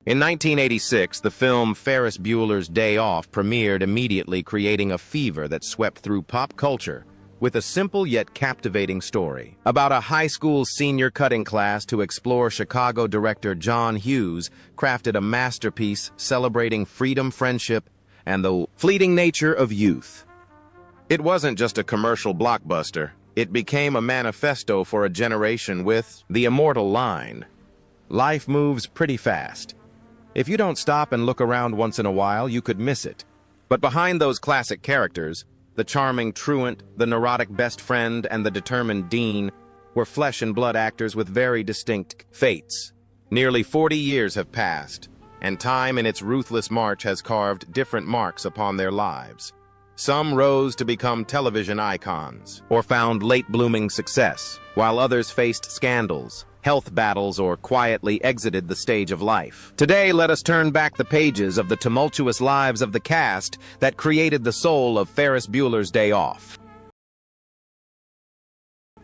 In 1986, the film Ferris Bueller's Day Off premiered immediately, creating a fever that swept through pop culture with a simple yet captivating story about a high school senior cutting class to explore. Chicago director John Hughes crafted a masterpiece celebrating freedom, friendship, and the fleeting nature of youth. It wasn't just a commercial blockbuster. It became a manifesto for a generation with the immortal line, "Life moves pretty fast. If you don't stop and look around once in a while, you could miss it." But behind those classic characters, the charming truant, the neurotic best friend, and the determined dean, were flesh and blood actors with very distinct fates. Nearly 40 years have passed, and time in its ruthless march has carved different marks upon their lives. Some rose to become television icons, or found late-blooming success, while others faced scandals, health battles, or quietly exited the stage of life. Today, let us turn back the pages of the tumultuous lives of the cast that created the soul of Ferris Bueller's Day Off.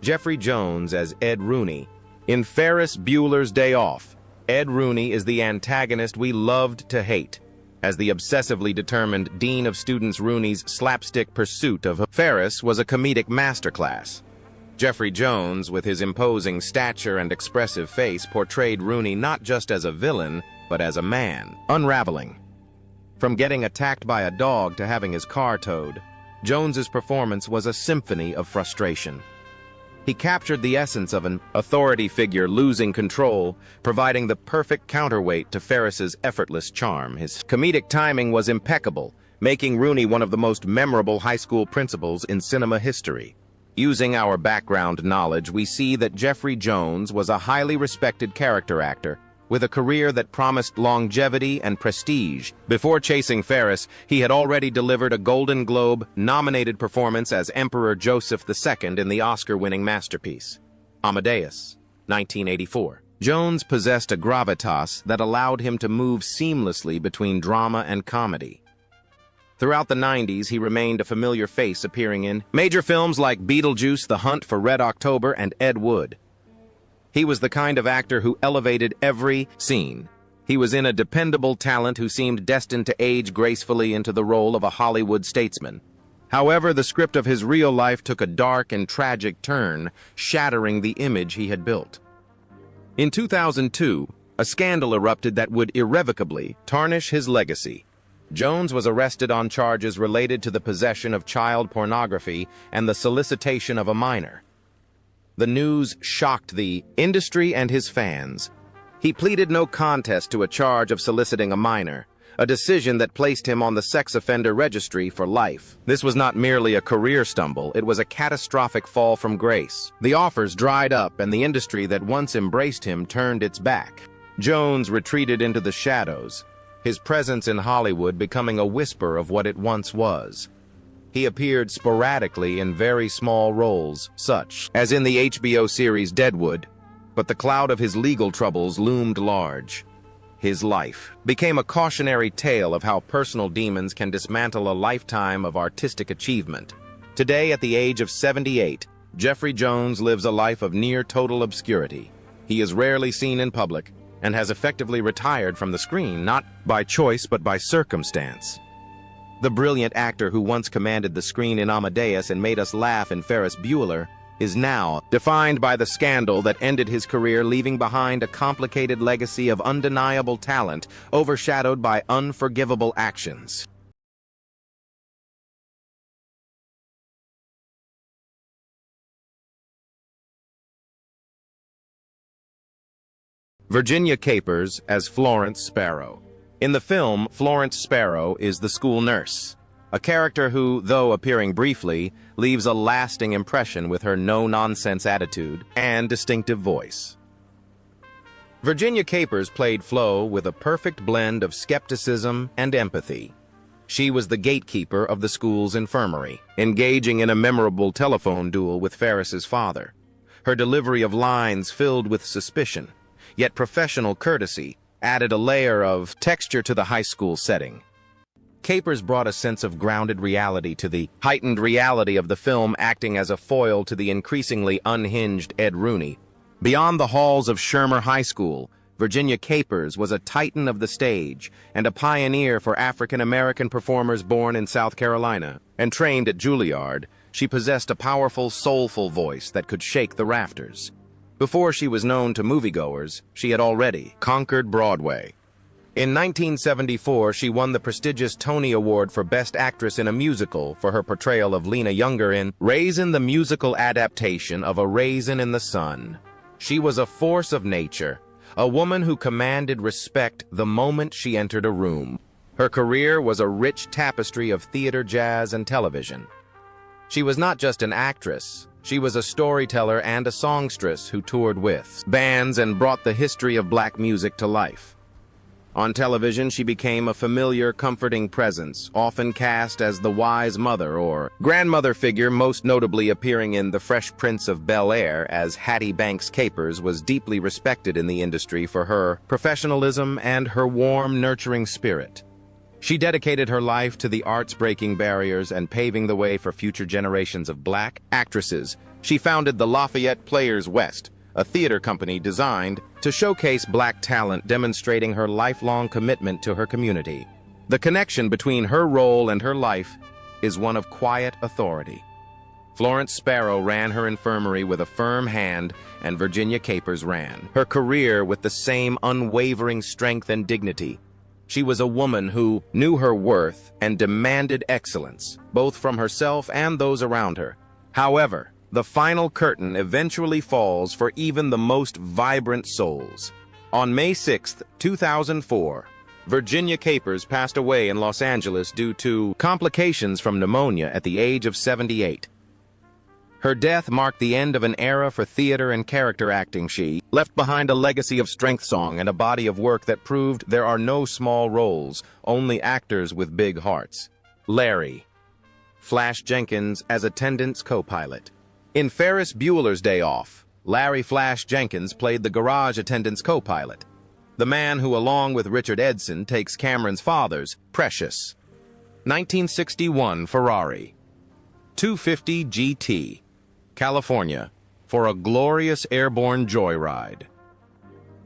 Jeffrey Jones as Ed Rooney. In Ferris Bueller's Day Off, Ed Rooney is the antagonist we loved to hate. As the obsessively determined dean of students, Rooney's slapstick pursuit of Ferris was a comedic masterclass. Jeffrey Jones, with his imposing stature and expressive face, portrayed Rooney not just as a villain, but as a man, unraveling. From getting attacked by a dog to having his car towed, Jones's performance was a symphony of frustration. He captured the essence of an authority figure losing control, providing the perfect counterweight to Ferris's effortless charm. His comedic timing was impeccable, making Rooney one of the most memorable high school principals in cinema history. Using our background knowledge, we see that Jeffrey Jones was a highly respected character actor with a career that promised longevity and prestige. Before chasing Ferris, he had already delivered a Golden Globe-nominated performance as Emperor Joseph II in the Oscar-winning masterpiece, Amadeus, 1984. Jones possessed a gravitas that allowed him to move seamlessly between drama and comedy. Throughout the 90s, he remained a familiar face, appearing in major films like Beetlejuice, The Hunt for Red October, and Ed Wood. He was the kind of actor who elevated every scene. He was a dependable talent who seemed destined to age gracefully into the role of a Hollywood statesman. However, the script of his real life took a dark and tragic turn, shattering the image he had built. In 2002, a scandal erupted that would irrevocably tarnish his legacy. Jones was arrested on charges related to the possession of child pornography and the solicitation of a minor. The news shocked the industry and his fans. He pleaded no contest to a charge of soliciting a minor, a decision that placed him on the sex offender registry for life. This was not merely a career stumble, it was a catastrophic fall from grace. The offers dried up, and the industry that once embraced him turned its back. Jones retreated into the shadows, his presence in Hollywood becoming a whisper of what it once was. He appeared sporadically in very small roles, such as in the HBO series Deadwood, but the cloud of his legal troubles loomed large. His life became a cautionary tale of how personal demons can dismantle a lifetime of artistic achievement. Today, at the age of 78, Jeffrey Jones lives a life of near total obscurity. He is rarely seen in public and has effectively retired from the screen, not by choice but by circumstance. The brilliant actor who once commanded the screen in Amadeus and made us laugh in Ferris Bueller is now defined by the scandal that ended his career, leaving behind a complicated legacy of undeniable talent, overshadowed by unforgivable actions. Virginia Capers as Florence Sparrow. In the film, Florence Sparrow is the school nurse, a character who, though appearing briefly, leaves a lasting impression with her no-nonsense attitude and distinctive voice. Virginia Capers played Flo with a perfect blend of skepticism and empathy. She was the gatekeeper of the school's infirmary, engaging in a memorable telephone duel with Ferris's father. Her delivery of lines filled with suspicion, yet professional courtesy, added a layer of texture to the high school setting. Capers brought a sense of grounded reality to the heightened reality of the film, acting as a foil to the increasingly unhinged Ed Rooney. Beyond the halls of Shermer High School, Virginia Capers was a titan of the stage and a pioneer for African-American performers born in South Carolina. And trained at Juilliard, she possessed a powerful, soulful voice that could shake the rafters. Before she was known to moviegoers, she had already conquered Broadway. In 1974, she won the prestigious Tony Award for Best Actress in a Musical for her portrayal of Lena Younger in Raisin, the musical adaptation of A Raisin in the Sun. She was a force of nature, a woman who commanded respect the moment she entered a room. Her career was a rich tapestry of theater, jazz, and television. She was not just an actress, she was a storyteller and a songstress who toured with bands and brought the history of black music to life. On television, she became a familiar, comforting presence, often cast as the wise mother or grandmother figure, most notably appearing in The Fresh Prince of Bel-Air as Hattie Banks Capers. Was deeply respected in the industry for her professionalism and her warm, nurturing spirit. She dedicated her life to the arts, breaking barriers and paving the way for future generations of black actresses. She founded the Lafayette Players West, a theater company designed to showcase black talent, demonstrating her lifelong commitment to her community. The connection between her role and her life is one of quiet authority. Florence Sparrow ran her infirmary with a firm hand, and Virginia Capers ran her career with the same unwavering strength and dignity. She was a woman who knew her worth and demanded excellence, both from herself and those around her. However, the final curtain eventually falls for even the most vibrant souls. On May 6, 2004, Virginia Capers passed away in Los Angeles due to complications from pneumonia at the age of 78. Her death marked the end of an era for theater and character acting. She left behind a legacy of strength song and a body of work that proved there are no small roles, only actors with big hearts. Larry Flash Jenkins as attendance co-pilot. In Ferris Bueller's Day Off, Larry Flash Jenkins played the garage attendance co-pilot, the man who, along with Richard Edson, takes Cameron's father's Precious 1961 Ferrari 250 GT, California, for a glorious airborne joyride.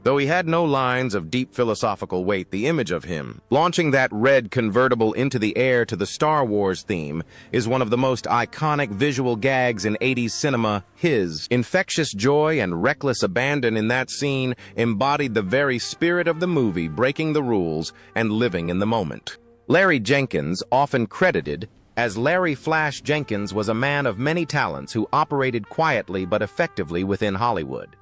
Though he had no lines of deep philosophical weight, the image of him launching that red convertible into the air to the Star Wars theme is one of the most iconic visual gags in 80s cinema. His infectious joy and reckless abandon in that scene embodied the very spirit of the movie, breaking the rules and living in the moment. Larry Jenkins, often credited as Larry Flash Jenkins, was a man of many talents who operated quietly but effectively within Hollywood.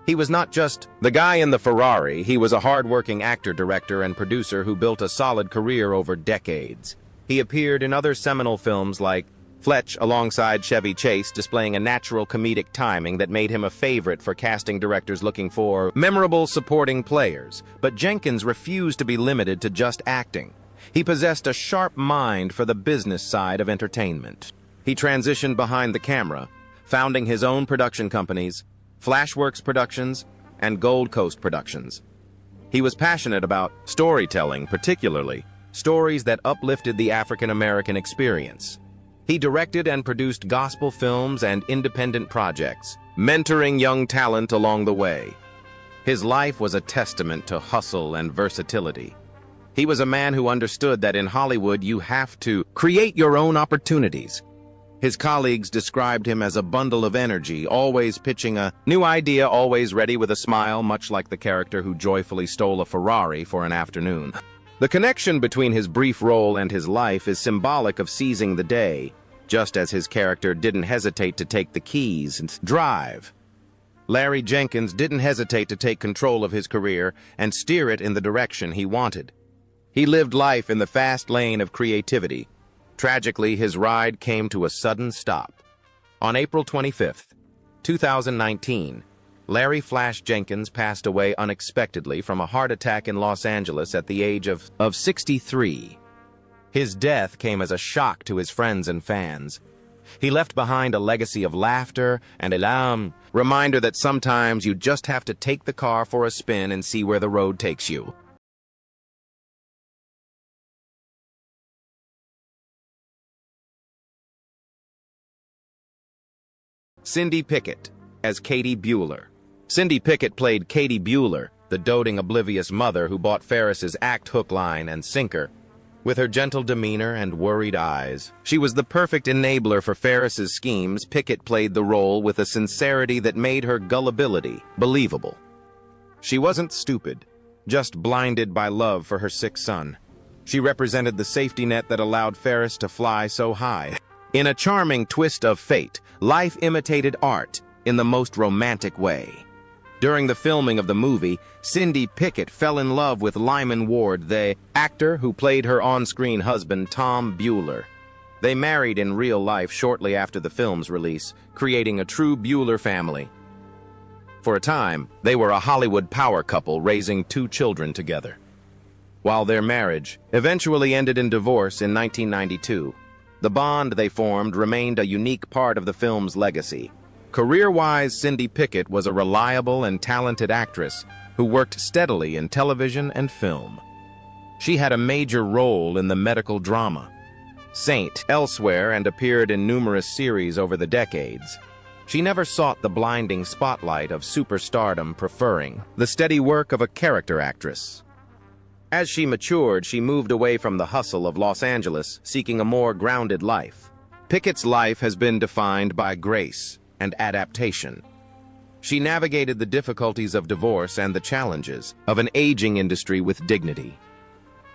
He was not just the guy in the Ferrari, he was a hard-working actor, director, and producer who built a solid career over decades. He appeared in other seminal films like Fletch alongside Chevy Chase, displaying a natural comedic timing that made him a favorite for casting directors looking for memorable supporting players. But Jenkins refused to be limited to just acting. He possessed a sharp mind for the business side of entertainment. He transitioned behind the camera, founding his own production companies, Flashworks Productions and Gold Coast Productions. He was passionate about storytelling, particularly stories that uplifted the African-American experience. He directed and produced gospel films and independent projects, mentoring young talent along the way. His life was a testament to hustle and versatility. He was a man who understood that in Hollywood you have to create your own opportunities. His colleagues described him as a bundle of energy, always pitching a new idea, always ready with a smile, much like the character who joyfully stole a Ferrari for an afternoon. The connection between his brief role and his life is symbolic of seizing the day, just as his character didn't hesitate to take the keys and drive. Larry Jenkins didn't hesitate to take control of his career and steer it in the direction he wanted. He lived life in the fast lane of creativity. Tragically, his ride came to a sudden stop. On April 25, 2019, Larry Flash Jenkins passed away unexpectedly from a heart attack in Los Angeles at the age of 63. His death came as a shock to his friends and fans. He left behind a legacy of laughter and a reminder that sometimes you just have to take the car for a spin and see where the road takes you. Cindy Pickett as Katie Bueller. Cindy Pickett played Katie Bueller, the doting, oblivious mother who bought Ferris's act hook, line, and sinker. With her gentle demeanor and worried eyes, she was the perfect enabler for Ferris's schemes. Pickett played the role with a sincerity that made her gullibility believable. She wasn't stupid, just blinded by love for her sick son. She represented the safety net that allowed Ferris to fly so high. In a charming twist of fate, life imitated art in the most romantic way. During the filming of the movie, Cindy Pickett fell in love with Lyman Ward, the actor who played her on-screen husband, Tom Bueller. They married in real life shortly after the film's release, creating a true Bueller family. For a time, they were a Hollywood power couple raising 2 children together. While their marriage eventually ended in divorce in 1992, the bond they formed remained a unique part of the film's legacy. Career-wise, Cindy Pickett was a reliable and talented actress who worked steadily in television and film. She had a major role in the medical drama Saint elsewhere and appeared in numerous series over the decades. She never sought the blinding spotlight of superstardom, preferring the steady work of a character actress. As she matured, she moved away from the hustle of Los Angeles, seeking a more grounded life. Pickett's life has been defined by grace and adaptation. She navigated the difficulties of divorce and the challenges of an aging industry with dignity.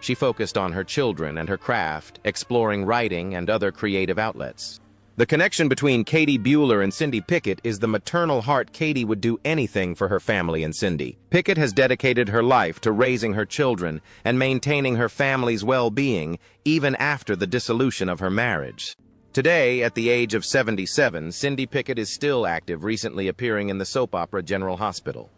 She focused on her children and her craft, exploring writing and other creative outlets. The connection between Katie Bueller and Cindy Pickett is the maternal heart. Katie would do anything for her family and Cindy. Pickett has dedicated her life to raising her children and maintaining her family's well-being even after the dissolution of her marriage. Today, at the age of 77, Cindy Pickett is still active, recently appearing in the soap opera General Hospital.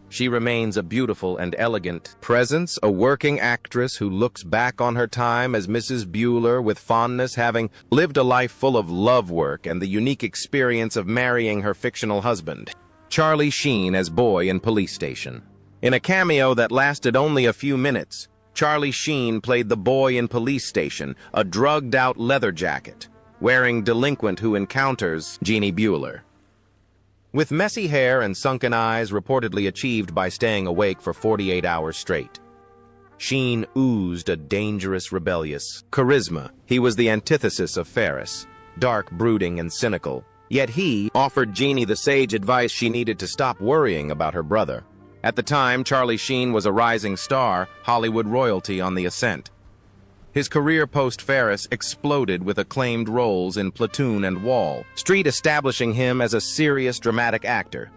She remains a beautiful and elegant presence, a working actress who looks back on her time as Mrs. Bueller with fondness, having lived a life full of love work and the unique experience of marrying her fictional husband, Charlie Sheen, as Boy in Police Station. In a cameo that lasted only a few minutes, Charlie Sheen played the boy in Police Station, a drugged-out leather jacket, wearing delinquent who encounters Jeannie Bueller. With messy hair and sunken eyes reportedly achieved by staying awake for 48 hours straight, Sheen oozed a dangerous, rebellious charisma. He was the antithesis of Ferris, dark, brooding, and cynical. Yet he offered Jeannie the sage advice she needed to stop worrying about her brother. At the time, Charlie Sheen was a rising star, Hollywood royalty on the ascent. His career post-Ferris exploded with acclaimed roles in Platoon and Wall Street, establishing him as a serious dramatic actor.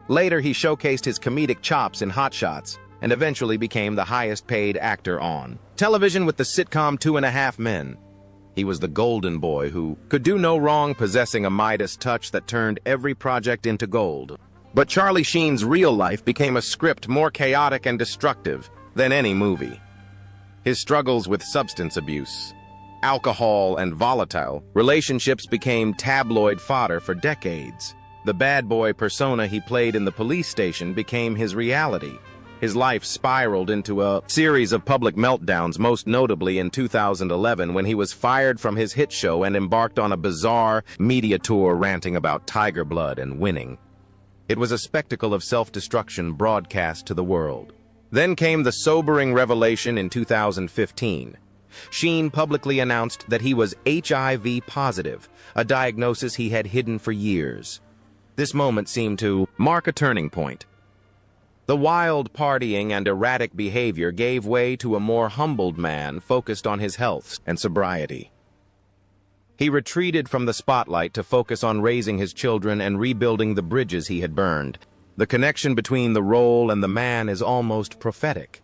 Later, he showcased his comedic chops in Hot Shots and eventually became the highest-paid actor on television with the sitcom 2.5 Men. He was the golden boy who could do no wrong, possessing a Midas touch that turned every project into gold. But Charlie Sheen's real life became a script more chaotic and destructive than any movie. His struggles with substance abuse, alcohol, and volatile relationships became tabloid fodder for decades. The bad boy persona he played in the Police Station became his reality. His life spiraled into a series of public meltdowns, most notably in 2011 when he was fired from his hit show and embarked on a bizarre media tour ranting about tiger blood and winning. It was a spectacle of self-destruction broadcast to the world. Then came the sobering revelation in 2015. Sheen publicly announced that he was HIV positive, a diagnosis he had hidden for years. This moment seemed to mark a turning point. The wild partying and erratic behavior gave way to a more humbled man focused on his health and sobriety. He retreated from the spotlight to focus on raising his children and rebuilding the bridges he had burned. The connection between the role and the man is almost prophetic.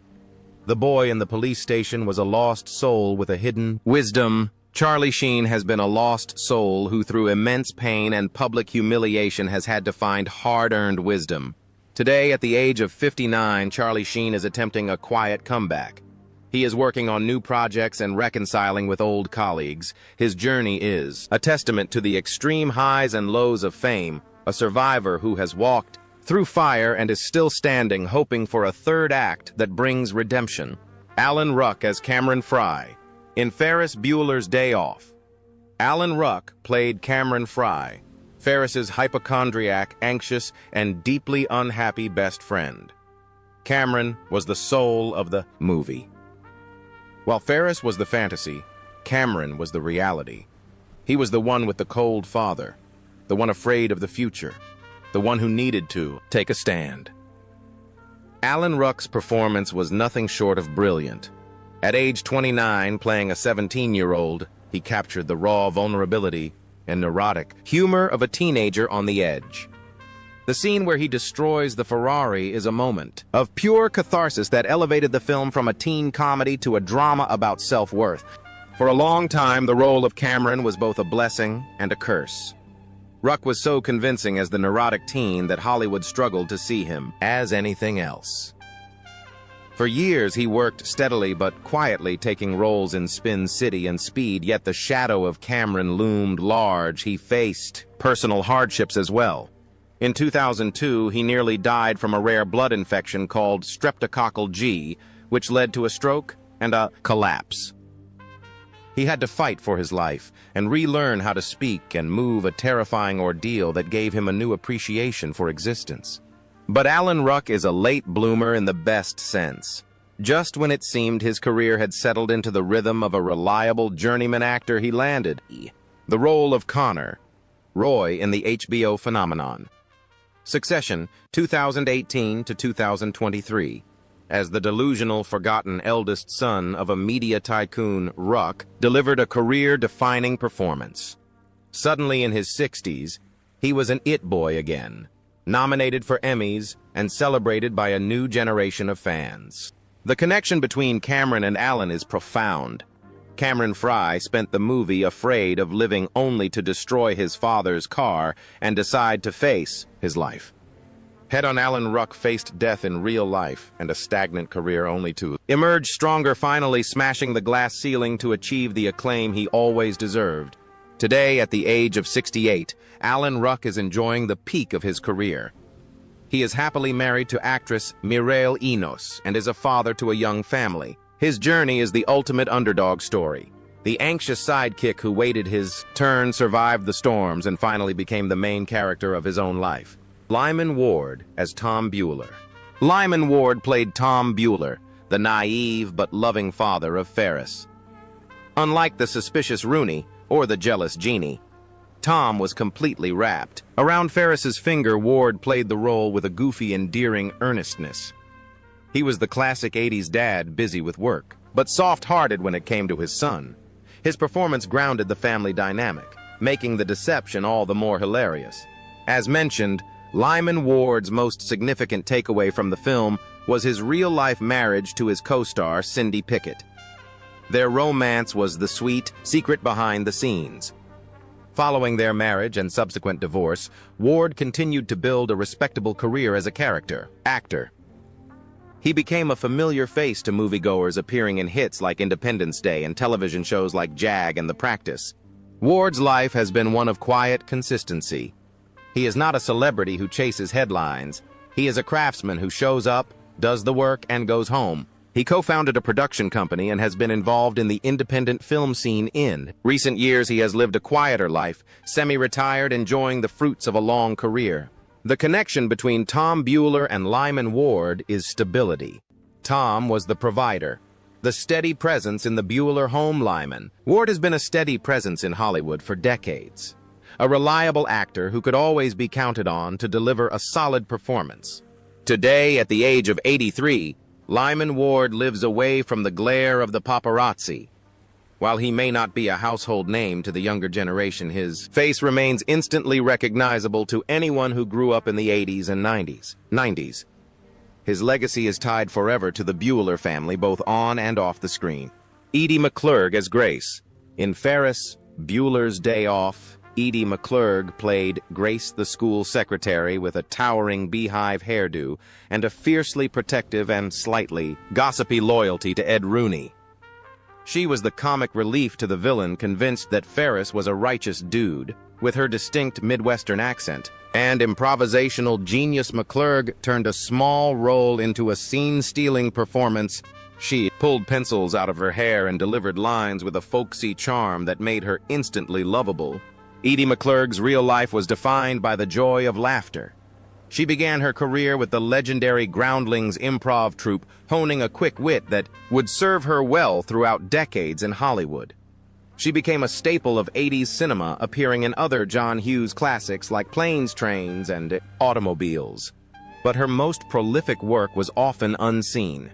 The boy in the Police Station was a lost soul with a hidden wisdom. Charlie Sheen has been a lost soul who, through immense pain and public humiliation, has had to find hard-earned wisdom. Today, at the age of 59, Charlie Sheen is attempting a quiet comeback. He is working on new projects and reconciling with old colleagues. His journey is a testament to the extreme highs and lows of fame, a survivor who has walked through fire and is still standing, hoping for a third act that brings redemption. Alan Ruck as Cameron Fry in Ferris Bueller's Day Off. Alan Ruck played Cameron Fry, Ferris's hypochondriac, anxious, and deeply unhappy best friend. Cameron was the soul of the movie. While Ferris was the fantasy, Cameron was the reality. He was the one with the cold father, the one afraid of the future, the one who needed to take a stand. Alan Ruck's performance was nothing short of brilliant. At age 29, playing a 17-year-old, he captured the raw vulnerability and neurotic humor of a teenager on the edge. The scene where he destroys the Ferrari is a moment of pure catharsis that elevated the film from a teen comedy to a drama about self-worth. For a long time, the role of Cameron was both a blessing and a curse. Ruck was so convincing as the neurotic teen that Hollywood struggled to see him as anything else. For years, he worked steadily but quietly, taking roles in Spin City and Speed, yet the shadow of Cameron loomed large. He faced personal hardships as well. In 2002, he nearly died from a rare blood infection called streptococcal G, which led to a stroke and a collapse. He had to fight for his life and relearn how to speak and move, a terrifying ordeal that gave him a new appreciation for existence. But Alan Ruck is a late bloomer in the best sense. Just when it seemed his career had settled into the rhythm of a reliable journeyman actor, he landed the role of Connor, Roy in the HBO phenomenon. Succession, 2018 to 2023. As the delusional, forgotten eldest son of a media tycoon, Ruck delivered a career-defining performance. Suddenly in his 60s, he was an it boy again, nominated for Emmys and celebrated by a new generation of fans. The connection between Cameron and Alan is profound. Cameron Fry spent the movie afraid of living only to destroy his father's car and decide to face his life. Head-on Alan Ruck faced death in real life and a stagnant career only to emerge stronger, finally smashing the glass ceiling to achieve the acclaim he always deserved. Today, at the age of 68, Alan Ruck is enjoying the peak of his career. He is happily married to actress Mireille Enos and is a father to a young family. His journey is the ultimate underdog story. The anxious sidekick who waited his turn, survived the storms, and finally became the main character of his own life. Lyman Ward as Tom Bueller. Lyman Ward played Tom Bueller, the naive but loving father of Ferris. Unlike the suspicious Rooney or the jealous Jeannie, Tom was completely wrapped. Around Ferris's finger, Ward played the role with a goofy, endearing earnestness. He was the classic 80s dad, busy with work, but soft-hearted when it came to his son. His performance grounded the family dynamic, making the deception all the more hilarious. As mentioned, Lyman Ward's most significant takeaway from the film was his real-life marriage to his co-star, Cindy Pickett. Their romance was the sweet secret behind the scenes. Following their marriage and subsequent divorce, Ward continued to build a respectable career as a actor. He became a familiar face to moviegoers, appearing in hits like Independence Day and television shows like Jag and The Practice. Ward's life has been one of quiet consistency. He is not a celebrity who chases headlines. He is a craftsman who shows up, does the work, and goes home. He co-founded a production company and has been involved in the independent film scene in recent years. He has lived a quieter life, semi-retired, enjoying the fruits of a long career. The connection between Tom Bueller and Lyman Ward is stability. Tom was the provider, the steady presence in the Bueller home. Lyman Ward has been a steady presence in Hollywood for decades, a reliable actor who could always be counted on to deliver a solid performance. Today, at the age of 83, Lyman Ward lives away from the glare of the paparazzi. While he may not be a household name to the younger generation, his face remains instantly recognizable to anyone who grew up in the 80s and 90s. His legacy is tied forever to the Bueller family, both on and off the screen. Edie McClurg as Grace. In Ferris Bueller's Day Off, Edie McClurg played Grace, the school secretary with a towering beehive hairdo and a fiercely protective and slightly gossipy loyalty to Ed Rooney. She was the comic relief to the villain, convinced that Ferris was a righteous dude. With her distinct Midwestern accent and improvisational genius, McClurg turned a small role into a scene-stealing performance. She pulled pencils out of her hair and delivered lines with a folksy charm that made her instantly lovable. Edie McClurg's real life was defined by the joy of laughter. She began her career with the legendary Groundlings improv troupe, honing a quick wit that would serve her well throughout decades in Hollywood. She became a staple of 80s cinema, appearing in other John Hughes classics like Planes, Trains, and Automobiles. But her most prolific work was often unseen.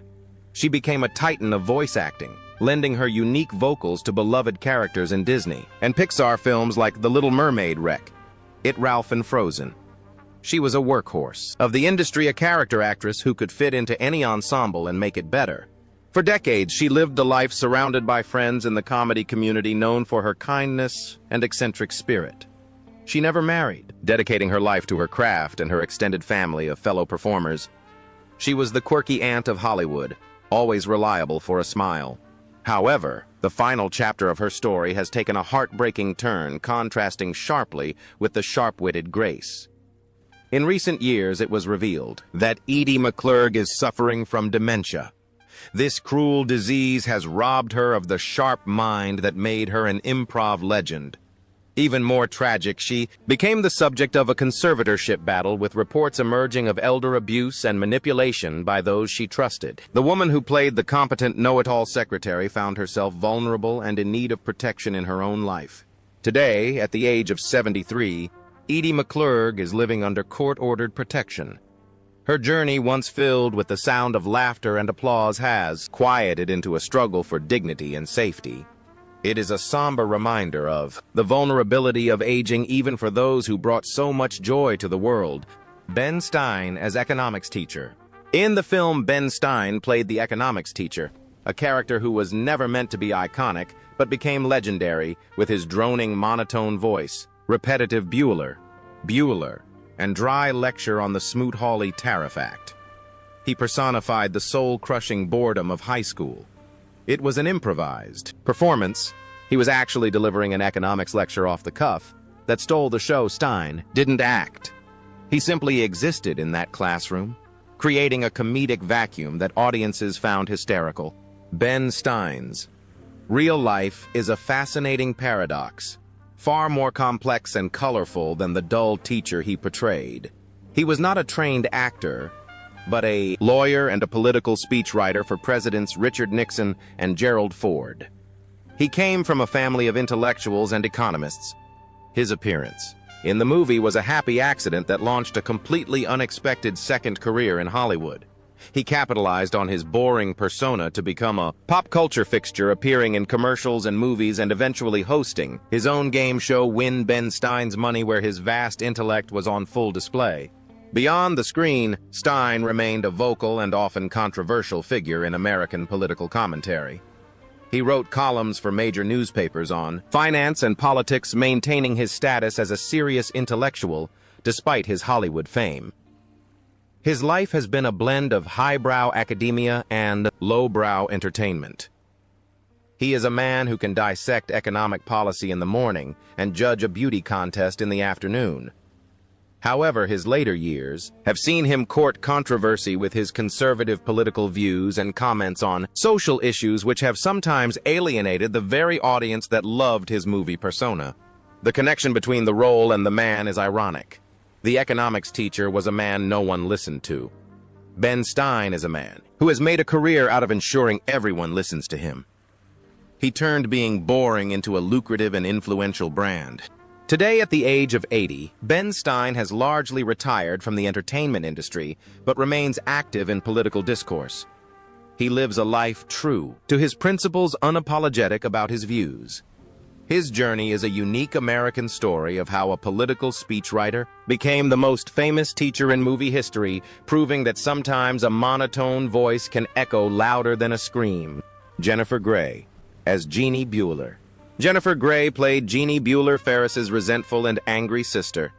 She became a titan of voice acting, lending her unique vocals to beloved characters in Disney and Pixar films like The Little Mermaid, Wreck-It Ralph, and Frozen. She was a workhorse of the industry, a character actress who could fit into any ensemble and make it better. For decades, she lived a life surrounded by friends in the comedy community, known for her kindness and eccentric spirit. She never married, dedicating her life to her craft and her extended family of fellow performers. She was the quirky aunt of Hollywood, always reliable for a smile. However, the final chapter of her story has taken a heartbreaking turn, contrasting sharply with the sharp-witted Grace. In recent years, it was revealed that Edie McClurg is suffering from dementia. This cruel disease has robbed her of the sharp mind that made her an improv legend. Even more tragic, she became the subject of a conservatorship battle, with reports emerging of elder abuse and manipulation by those she trusted. The woman who played the competent know-it-all secretary found herself vulnerable and in need of protection in her own life. Today, at the age of 73, Edie McClurg is living under court-ordered protection. Her journey, once filled with the sound of laughter and applause, has quieted into a struggle for dignity and safety. It is a somber reminder of the vulnerability of aging, even for those who brought so much joy to the world. Ben Stein as economics teacher. In the film, Ben Stein played the economics teacher, a character who was never meant to be iconic, but became legendary with his droning monotone voice, repetitive Bueller, and dry lecture on the Smoot-Hawley Tariff Act. He personified the soul-crushing boredom of high school. It was an improvised performance. He was actually delivering an economics lecture off the cuff that stole the show. Stein didn't act. He simply existed in that classroom, creating a comedic vacuum that audiences found hysterical. Ben Stein's real life is a fascinating paradox, far more complex and colorful than the dull teacher he portrayed. He was not a trained actor, but a lawyer and a political speechwriter for Presidents Richard Nixon and Gerald Ford. He came from a family of intellectuals and economists. His appearance in the movie was a happy accident that launched a completely unexpected second career in Hollywood. He capitalized on his boring persona to become a pop culture fixture, appearing in commercials and movies and eventually hosting his own game show, Win Ben Stein's Money, where his vast intellect was on full display. Beyond the screen, Stein remained a vocal and often controversial figure in American political commentary. He wrote columns for major newspapers on finance and politics, maintaining his status as a serious intellectual despite his Hollywood fame. His life has been a blend of highbrow academia and lowbrow entertainment. He is a man who can dissect economic policy in the morning and judge a beauty contest in the afternoon. However, his later years have seen him court controversy with his conservative political views and comments on social issues, which have sometimes alienated the very audience that loved his movie persona. The connection between the role and the man is ironic. The economics teacher was a man no one listened to. Ben Stein is a man who has made a career out of ensuring everyone listens to him. He turned being boring into a lucrative and influential brand. Today, at the age of 80, Ben Stein has largely retired from the entertainment industry, but remains active in political discourse. He lives a life true to his principles, unapologetic about his views. His journey is a unique American story of how a political speechwriter became the most famous teacher in movie history, proving that sometimes a monotone voice can echo louder than a scream. Jennifer Grey as Jeannie Bueller. Jennifer Grey played Jeannie Bueller, Ferris's resentful and angry sister.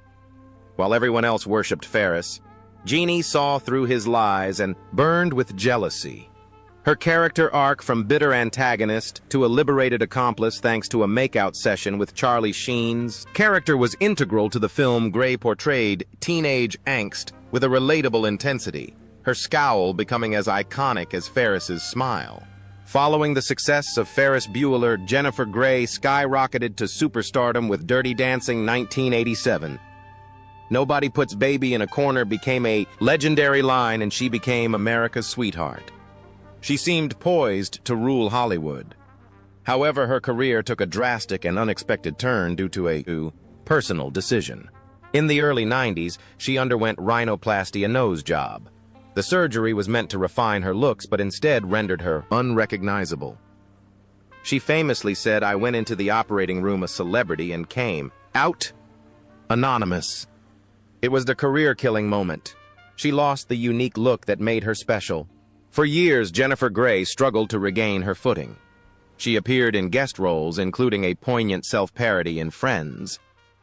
While everyone else worshipped Ferris, Jeannie saw through his lies and burned with jealousy. Her character arc from bitter antagonist to a liberated accomplice thanks to a makeout session with Charlie Sheen's character was integral to the film. Grey portrayed teenage angst with a relatable intensity, her scowl becoming as iconic as Ferris's smile. Following the success of Ferris Bueller, Jennifer Grey skyrocketed to superstardom with Dirty Dancing 1987. "Nobody puts baby in a corner" became a legendary line, and she became America's sweetheart. She seemed poised to rule Hollywood. However, her career took a drastic and unexpected turn due to a personal decision. In the early 90s, she underwent rhinoplasty, a nose job. The surgery was meant to refine her looks, but instead rendered her unrecognizable. She famously said, "I went into the operating room a celebrity and came out anonymous." It was the career-killing moment. She lost the unique look that made her special. For years, Jennifer Grey struggled to regain her footing. She appeared in guest roles, including a poignant self-parody in Friends.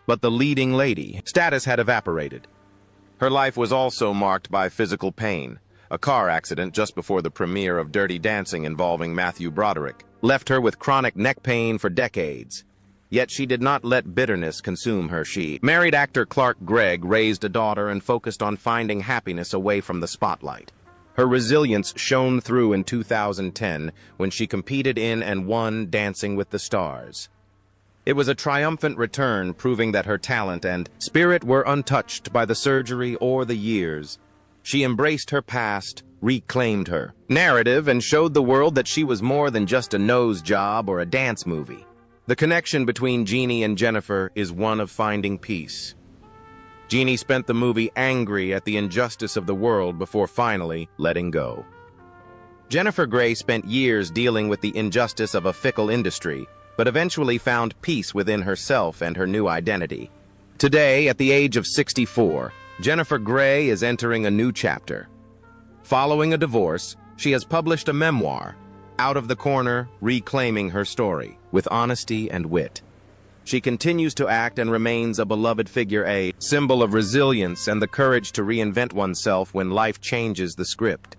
But the leading lady status had evaporated. Her life was also marked by physical pain. A car accident just before the premiere of Dirty Dancing involving Matthew Broderick left her with chronic neck pain for decades. Yet she did not let bitterness consume her. She married actor Clark Gregg, raised a daughter, and focused on finding happiness away from the spotlight. Her resilience shone through in 2010 when she competed in and won Dancing with the Stars. It was a triumphant return, proving that her talent and spirit were untouched by the surgery or the years. She embraced her past, reclaimed her narrative, and showed the world that she was more than just a nose job or a dance movie. The connection between Jeannie and Jennifer is one of finding peace. Jeannie spent the movie angry at the injustice of the world before finally letting go. Jennifer Grey spent years dealing with the injustice of a fickle industry, but eventually found peace within herself and her new identity. Today, at the age of 64, Jennifer Grey is entering a new chapter. Following a divorce, she has published a memoir, Out of the Corner, reclaiming her story with honesty and wit. She continues to act and remains a beloved figure, a symbol of resilience and the courage to reinvent oneself when life changes the script.